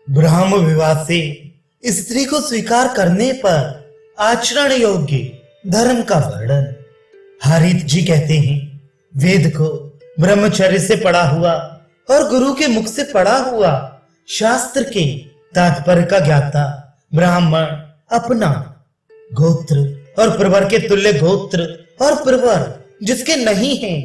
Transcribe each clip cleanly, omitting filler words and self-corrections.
ब्राह्म विवाह से स्त्री को स्वीकार करने पर आचरण योग्य धर्म का वर्णन। हारित जी कहते हैं, वेद को ब्रह्मचर्य से पढ़ा हुआ और गुरु के मुख से पढ़ा हुआ शास्त्र के तात्पर्य का ज्ञाता ब्राह्मण अपना गोत्र और प्रवर के तुल्य गोत्र और प्रवर जिसके नहीं है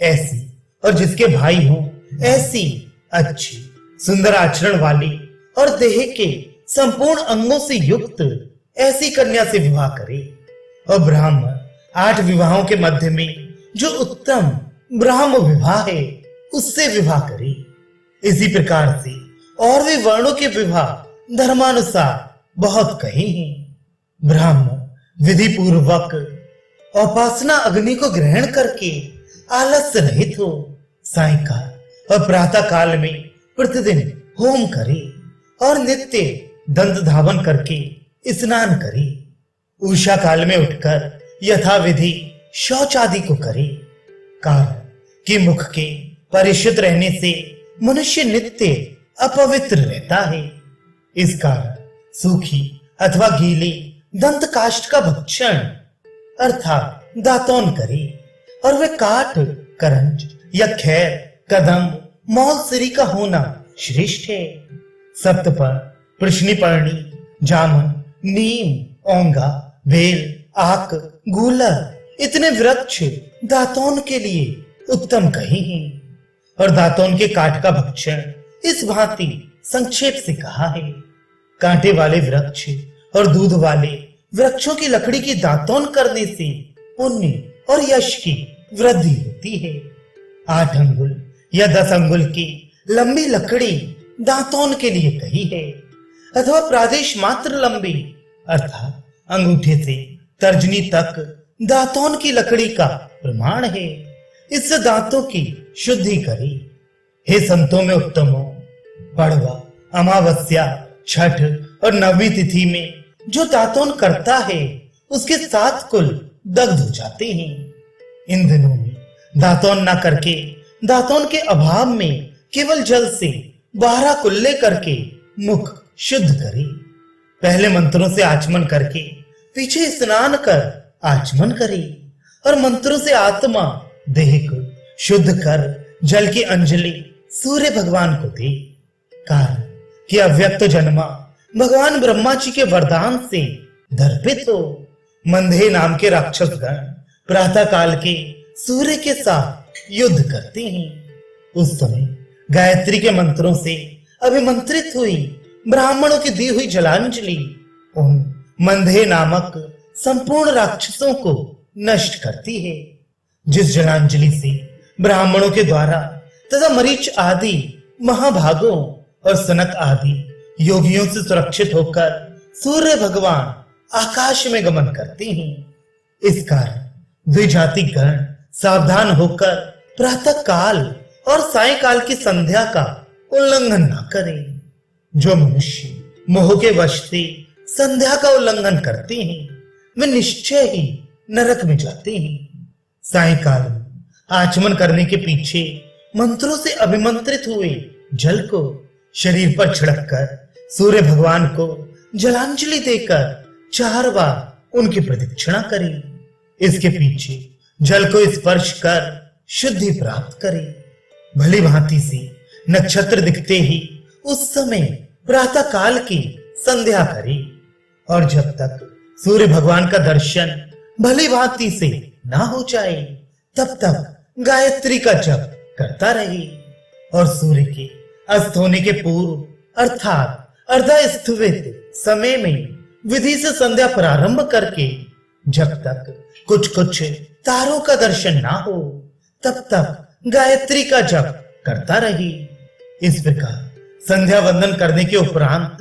ऐसी और जिसके भाई हो ऐसी अच्छी सुंदर आचरण वाली और देह के संपूर्ण अंगों से युक्त ऐसी कन्या से विवाह करे। और ब्राह्मण 8 विवाहों के मध्य में जो उत्तम ब्राह्म विवाह है उससे विवाह करे। इसी प्रकार से और भी वर्णों के विवाह धर्मानुसार बहुत कहे हैं। ब्राह्मण विधि पूर्वक उपासना अग्नि को ग्रहण करके आलस्य रहित हो सायंकाल और प्रातः काल में प्रतिदिन होम करे और नित्य दंत धावन करके स्नान करे। उषा काल में उठकर यथाविधि शौच आदि को करे। कारण कि मुख के परिशुद्ध रहने से मनुष्य नित्य अपवित्र रहता है। इस कारण सूखी अथवा गीली दंत काष्ठ का भक्षण अर्थात दातौन करे और वे काठ करंज या खैर कदम मौलसरी का होना श्रेष्ठ है। सप्तपर्ण प्रश्निपर्णी जामुन नीम ओंगा बेल आक गूलर इतने वृक्ष दातौन के लिए उत्तम कहे हैं। और दातौन के काठ का भक्षण इस भांति संक्षेप से कहा है। कांटे वाले वृक्ष और दूध वाले वृक्षों की लकड़ी की दातौन करने से पुण्य और यश की वृद्धि होती है। 8 अंगुल या 10 अंगुल की लंबी लकड़ी दातौन के लिए कही है अथवा प्रादेश मात्र लंबी अर्थात अंगूठे से तर्जनी तक दातौन की लकड़ी का प्रमाण है। इससे दांतों की शुद्धि करी। हे संतों में उत्तमों, पड़वा अमावस्या छठ और नवमी तिथि में जो दातौन करता है उसके 7 कुल दग्ध हो जाते हैं। इन दिनों में दातौन ना करके दातौन के अभाव में केवल जल से 12 कुल्ले करके मुख शुद्ध करे। पहले मंत्रों से आचमन करके पीछे स्नान कर आचमन करे और मंत्रों से आत्मा देह को शुद्ध कर जल की अंजलि सूर्य भगवान को दे। कारण कि अव्यक्त जन्मा भगवान ब्रह्मा जी के वरदान से दर्पित हो मंदे नाम के राक्षस गण प्रातः काल के सूर्य के साथ युद्ध करते हैं। उस समय गायत्री के मंत्रों से अभिमंत्रित हुई ब्राह्मणों की दी हुई जलांजलि उन मंदे नामक संपूर्ण राक्षसों को नष्ट करती है। जिस जलांजलि से ब्राह्मणों के द्वारा तथा मरीच आदि महाभागों और सनक आदि योगियों से सुरक्षित होकर सूर्य भगवान आकाश में गमन करते हैं। इस कारण द्विजाति गण सावधान होकर प्रातः काल और सायंकाल की संध्या का उल्लंघन न करें। जो मनुष्य मोह के वश से संध्या का उल्लंघन करते हैं वे निश्चय ही नरक में जाते हैं। सायंकाल में आचमन करने के पीछे मंत्रों से अभिमंत्रित हुए जल को शरीर पर छिड़ककर सूर्य भगवान को जलांजलि देकर 4 बार उनकी प्रदक्षिणा करें। इसके पीछे जल को स्पर्श कर शुद्धि प्राप्त करें। भली भांति से नक्षत्र दिखते ही उस समय प्रातः काल की संध्या करें और जब तक सूर्य भगवान का दर्शन भली भांति से ना हो जाए तब तक गायत्री का जप करता रहे और सूर्य के अस्त होने के पूर्व अर्थात अर्धस्तुवित समय में विधि से संध्या प्रारंभ करके जब तक कुछ कुछ तारों का दर्शन ना हो तब तक गायत्री का जप करता रहे। इस प्रकार संध्या वंदन करने के उपरांत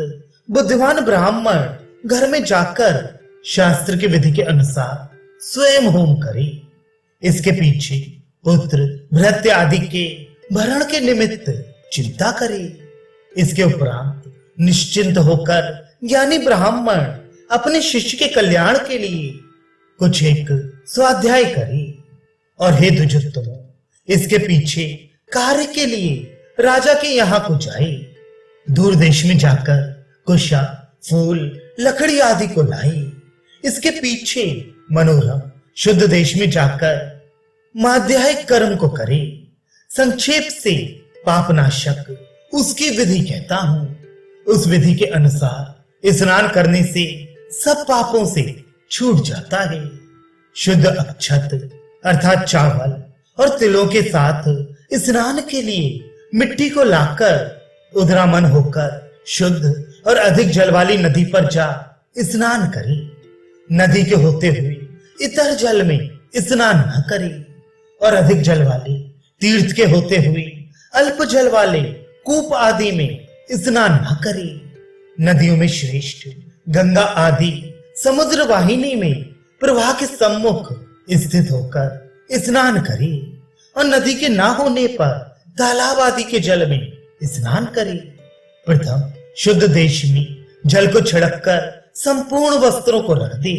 बुद्धिमान ब्राह्मण घर में जाकर शास्त्र की विधि के अनुसार स्वयं होम करे। इसके पीछे पुत्र भृत्य आदि के भरण के निमित्त चिंता करे। इसके उपरांत निश्चिंत होकर ज्ञानी ब्राह्मण अपने शिष्य के कल्याण के लिए कुछ एक स्वाध्याय करे। और हे द्विजोत्तमों, इसके पीछे कार्य के लिए राजा के यहाँ को जाए। दूर देश में जाकर कुशा फूल लकड़ी आदि को लाई। इसके पीछे मनोरम शुद्ध देश में जाकर माध्यायिक कर्म को करे। संक्षेप से पापनाशक उसकी विधि कहता हूं। उस विधि के अनुसार स्नान करने से सब पापों से छूट जाता है। शुद्ध अक्षत अर्थात चावल और तिलों के साथ स्नान के लिए मिट्टी को लाकर उदरामन होकर शुद्ध और अधिक जल वाली नदी पर जा स्नान करे। नदी के होते हुए इतर जल में स्नान न करे और अधिक जल वाले तीर्थ के होते हुए अल्प जल वाले कूप आदि में स्नान न करे। नदियों में श्रेष्ठ गंगा आदि समुद्र वाहिनी में प्रवाह के सम्मुख स्थित होकर स्नान करे और नदी के ना होने पर तालाब आदि के जल में स्नान करे। प्रथम शुद्ध देश में जल को छिड़ककर संपूर्ण वस्त्रों को रख दे।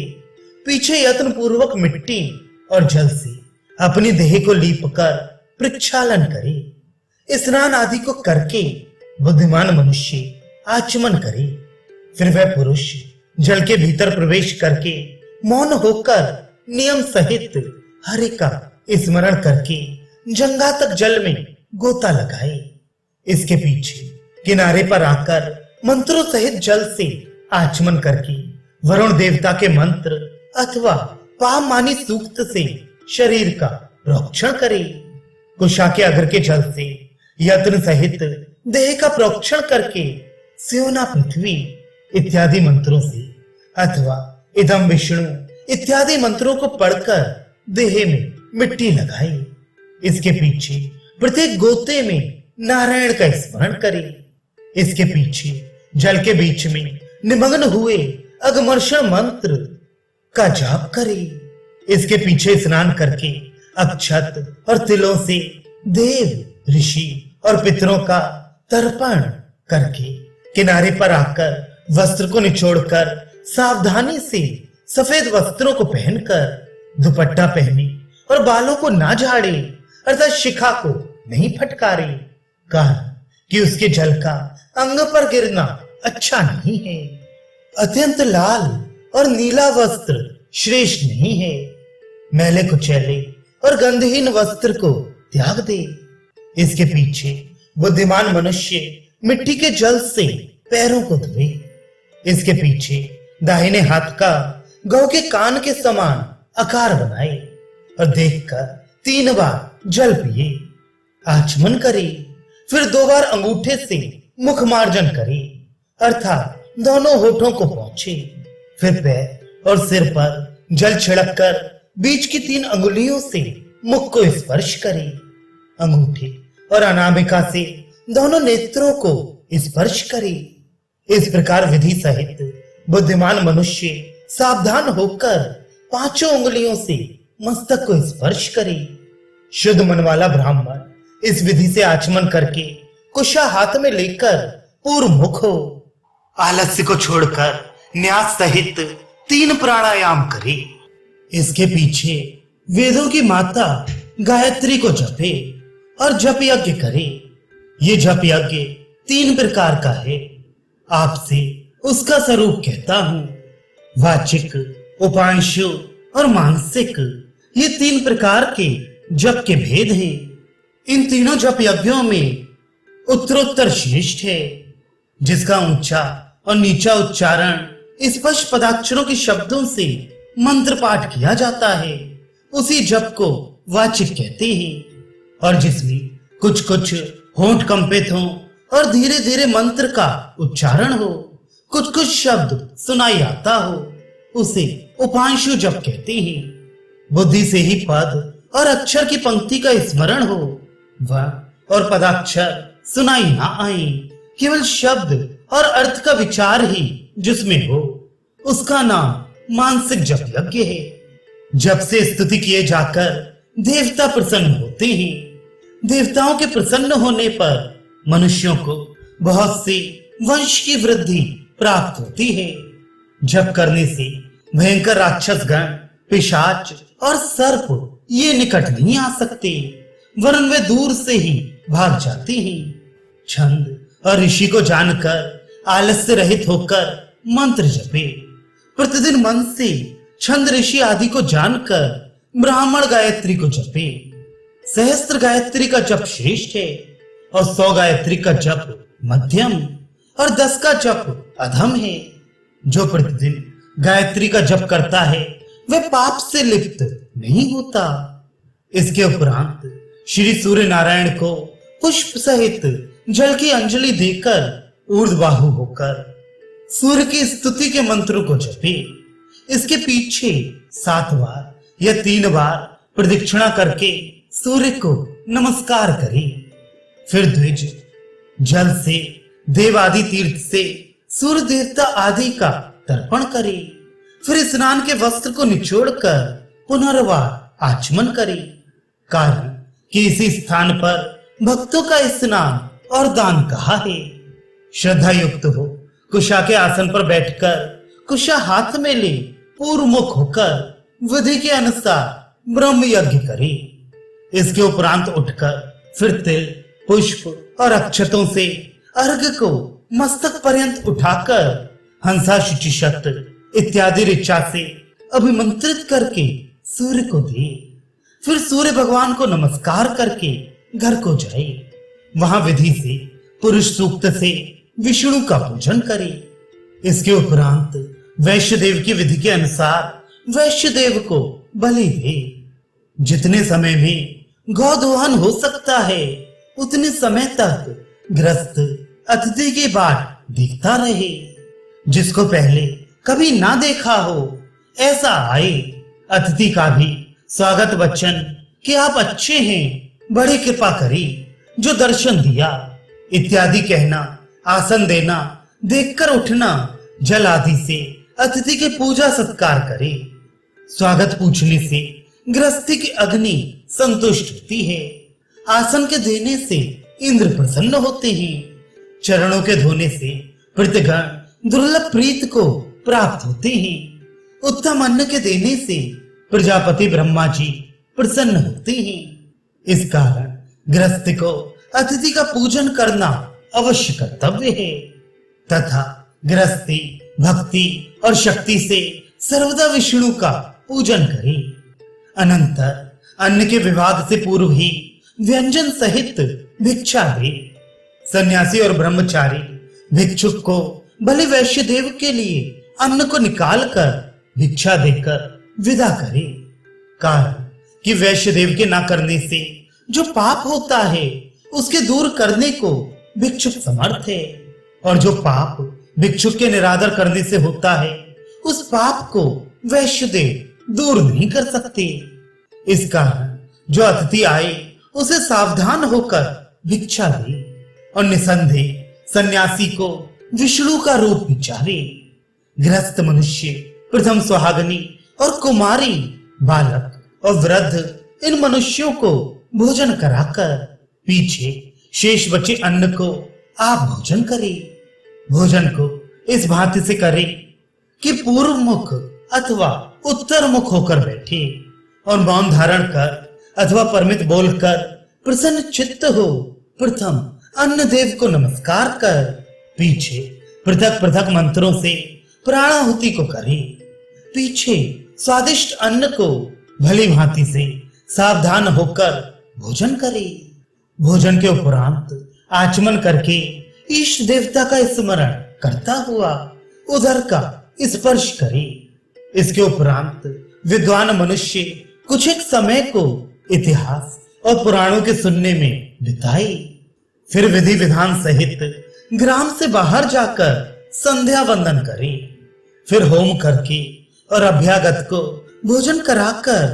पीछे यत्न पूर्वक मिट्टी और जल से अपनी देह को लीप कर प्रक्षालन करे। स्नान आदि को करके बुद्धिमान मनुष्य आचमन करे। फिर वह पुरुष जल के भीतर प्रवेश करके मौन होकर नियम सहित हरि का स्मरण करके जंगा तक जल में गोता लगाए। इसके पीछे किनारे पर आकर मंत्रों सहित जल से आचमन करके वरुण देवता के मंत्र अथवा पामानी सूक्त से शरीर का प्रोक्षण करे। कुशा के अग्र के जल से यत्न सहित देह का प्रोक्षण करके स्योना पृथ्वी इत्यादि मंत्रों से अथवा इदम विष्णु इत्यादि मंत्रों को पढ़कर देह में मिट्टी लगाए। इसके पीछे प्रत्येक गोते में नारायण का स्मरण करे। इसके पीछे जल के बीच में निमग्न हुए अगमर्षण मंत्र का जाप करे। इसके पीछे स्नान करके अक्षत और तिलों से देव ऋषि और पितरों का तर्पण करके किनारे पर आकर वस्त्र को निचोड़कर सावधानी से सफेद वस्त्रों को पहनकर दुपट्टा पहने और बालों को ना झाड़े अर्थात शिखा को नहीं फटकारे। कहा कि उसके जल का अंग पर गिरना अच्छा नहीं है। अत्यंत लाल और नीला वस्त्र श्रेष्ठ नहीं है। मैले कुचैले और गंधहीन वस्त्र को त्याग दे। इसके पीछे बुद्धिमान मनुष्य मिट्टी के जल से पैरों को धोए। इसके पीछे दाहिने हाथ का गौ के कान के समान आकार बनाए और देखकर 3 बार जल पिए। आचमन करे। फिर 2 बार अंगूठे से मुख मार्जन करे अर्थात दोनों होठों को पोंछे। फिर पैर और सिर पर जल छिड़क कर बीच की 3 अंगुलियों से मुख को स्पर्श करे। अंगूठे और अनामिका से दोनों नेत्रों को स्पर्श करे। इस प्रकार विधि सहित बुद्धिमान मनुष्य सावधान होकर 5 उंगलियों से मस्तक को स्पर्श करे। शुद्ध मन वाला ब्राह्मण इस विधि से आचमन करके कुशा हाथ में लेकर पूर्व मुख हो। आलस्य को छोड़कर न्यास सहित 3 प्राणायाम करे। इसके पीछे वेदों की माता गायत्री को जपे और जप यज्ञ करे। ये जप यज्ञ 3 प्रकार का है। आपसे उसका स्वरूप कहता हूं। वाचिक, उपांशु और मानसिक, ये 3 प्रकार के जप के भेद हैं। इन तीनों जप यज्ञों में उत्तरोत्तर श्रेष्ठ है। जिसका ऊंचा और नीचा उच्चारण स्पष्ट पदाक्षरों के शब्दों से मंत्र पाठ किया जाता है उसी जप को वाचिक कहते हैं। और जिसमें कुछ कुछ होंठ कंपित हो और धीरे धीरे मंत्र का उच्चारण हो, कुछ कुछ शब्द सुनाई आता हो, उसे उपांशु जप कहते हैं। बुद्धि से ही पद और अक्षर की पंक्ति का स्मरण हो, वह और पदाक्षर सुनाई ना आए, केवल शब्द और अर्थ का विचार ही जिसमें हो, उसका नाम मानसिक जप यज्ञ है। जप से स्तुति किए जाकर देवता प्रसन्न होते हैं। देवताओं के प्रसन्न होने पर मनुष्यों को बहुत सी वंश की वृद्धि प्राप्त होती है। जप करने से भयंकर राक्षस गण, पिशाच और सर्प ये निकट नहीं आ सकते, वरन वे दूर से ही भाग जाते हैं। छंद और ऋषि को जानकर आलस्य रहित होकर मंत्र जपे। प्रतिदिन मन से छंद ऋषि आदि को जानकर ब्राह्मण गायत्री को जपे। सहस्त्र गायत्री का जप श्रेष्ठ है और 100 गायत्री का जप मध्यम और 10 का जप अधम है। जो प्रतिदिन गायत्री का जप करता है वह पाप से लिप्त नहीं होता। इसके उपरांत श्री सूर्य नारायण को पुष्प सहित जल की अंजलि देकर ऊर्ध्वबाहु होकर सूर्य की स्तुति के मंत्रों को जपे। इसके पीछे 7 बार या 3 बार प्रदक्षिणा करके सूर्य को नमस्कार करे। फिर द्विज जल से देव आदि तीर्थ से सूर्य देवता आदि का तर्पण करे। फिर स्नान के वस्त्र को निचोड़कर पुनर्वार आचमन करे। कारण कि इसी स्थान पर भक्तों का स्नान और दान कहा है। श्रद्धा युक्त हो कुशा के आसन पर बैठकर कुशा हाथ में ले पूर्व मुख होकर विधि के अनुसार ब्रह्म यज्ञ करे। इसके उपरांत उठकर फिर तिल पुष्प और अक्षतों से अर्घ को मस्तक पर्यंत उठाकर हंसा शुचिशत इत्यादि ऋचा से अभिमंत्रित करके सूर्य को दे। फिर सूर्य भगवान को नमस्कार करके घर को जाए। वहां विधि से पुरुष सूक्त से विष्णु का पूजन करे। इसके उपरांत वैश्य देव की विधि के अनुसार वैश्य देव को बलि दे। जितने समय में गौ दोहन हो सकता है उतने समय तक ग्रस्त अतिथि की बाट देखता रहे। जिसको पहले कभी ना देखा हो ऐसा आए। अतिथि का भी स्वागत वचन कि आप अच्छे हैं, बड़ी कृपा करी, जो दर्शन दिया इत्यादि कहना, आसन देना, देखकर उठना, जल आदि से अतिथि के पूजा सत्कार करे। स्वागत पूछने से गृहस्थी की अग्नि संतुष्ट होती है। आसन के देने से इंद्र प्रसन्न होते हैं। चरणों के धोने से प्रतिगण दुर्लभ प्रीत को प्राप्त होते हैं। उत्तम अन्न के देने से प्रजापति ब्रह्मा जी प्रसन्न होते हैं। इस कारण गृहस्थ को अतिथि का पूजन करना अवश्य कर्तव्य है तथा गृहस्थी भक्ति और शक्ति से सर्वदा विष्णु का पूजन करे। अनंतर अन्न के विभाग से पूर्व ही व्यंजन सहित भिक्षा दे। सन्यासी और ब्रह्मचारी भिक्षुक को भले वैश्य देव के लिए अन्न को निकालकर भिक्षा देकर विदा करे। कारण कि वैश्य देव के ना करने से जो पाप होता है उसके दूर करने को भिक्षुक समर्थ है, और जो पाप भिक्षुक के निरादर करने से होता है उस पाप को वैश्य देव दूर नहीं कर सकते। इस कारण जो अतिथि आए उसे सावधान होकर भिक्षा दे और निसंदेह सन्यासी को विष्णु का रूप विचारे। गृहस्थ मनुष्य प्रथम सुहागनी और कुमारी, बालक और वृद्ध इन मनुष्यों को भोजन कराकर पीछे शेष बचे अन्न को आप भोजन करे। भोजन को इस भांति से करे कि पूर्व मुख अथवा उत्तर मुख होकर बैठे और मौन धारण कर अथवा परमित बोलकर प्रसन्न चित्त हो प्रथम अन्न देव को नमस्कार कर पीछे पृथक पृथक मंत्रों से प्राणाहुति को करे। पीछे स्वादिष्ट अन्न को भली भांति से सावधान होकर भोजन करे। भोजन के उपरांत आचमन करके इष्ट देवता का स्मरण करता हुआ उदर का स्पर्श करे। इसके उपरांत विद्वान मनुष्य कुछ एक समय को इतिहास और पुराणों के सुनने में बिताए। फिर विधि विधान सहित ग्राम से बाहर जाकर संध्या वंदन करे। फिर होम करके और अभ्यागत को भोजन कराकर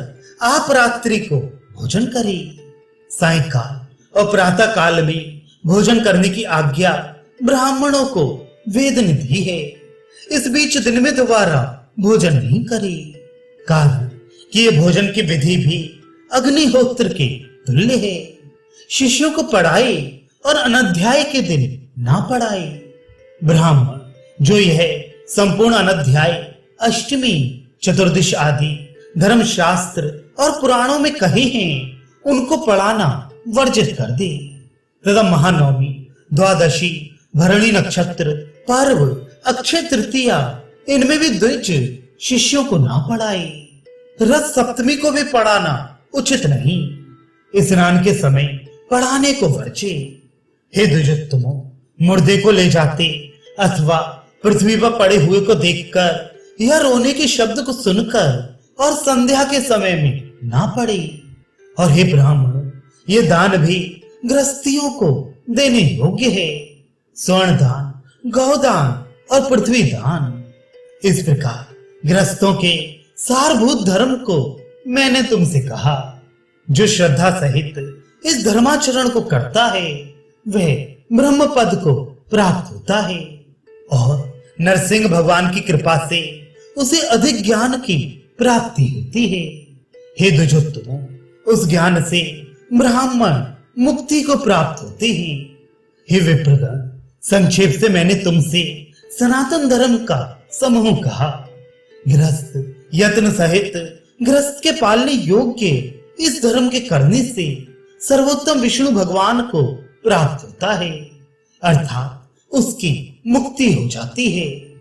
आप रात्रि को भोजन करे। सायंकाल और प्रातः काल में भोजन करने की आज्ञा ब्राह्मणों को वेद ने दी है। इस बीच दिन में दोबारा भोजन नहीं करे। कारण कि ये भोजन की विधि भी अग्निहोत्र के तुल्य है। शिष्यों को पढ़ाए और अनध्याय के दिन ना पढ़ाए। ब्राह्मण जो यह संपूर्ण अनध्याय अष्टमी चतुर्दश आदि धर्मशास्त्र और पुराणों में कहे हैं उनको पढ़ाना वर्जित कर दे तथा महानवमी द्वादशी भरणी नक्षत्र, पर्व, अक्षय तृतीया, इनमें भी द्विज शिष्यों को ना पढ़ाए। रथ सप्तमी को भी पढ़ाना उचित नहीं। स्नान के समय पढ़ाने को वर्जे। हे द्विजोत्तमों, मुर्दे को ले जाते अथवा पृथ्वी पर पड़े हुए को देखकर या रोने के शब्द को सुनकर और संध्या के समय में ना पड़े। और हे ब्राह्मणों, ये दान भी गृहस्थियों को देने योग्य है। स्वर्ण दान, गौदान और पृथ्वी दान। इस प्रकार गृहस्थों के सारभूत धर्म को मैंने तुमसे कहा। जो श्रद्धा सहित इस धर्माचरण को करता है वह ब्रह्म पद को प्राप्त होता है और नरसिंह भगवान की कृपा से उसे अधिक ज्ञान की प्राप्ति होती है। हे द्विजोत्तमों, उस ज्ञान से ब्राह्मण मुक्ति को प्राप्त होते हैं। हे विप्रगण, संक्षेप से मैंने तुमसे सनातन धर्म का समूह कहा। गृहस्थ यत्न सहित गृहस्थ के पालने योग्य इस धर्म के करने से सर्वोत्तम विष्णु भगवान को प्राप्त होता है, अर्थात उसकी मुक्ति हो जाती है।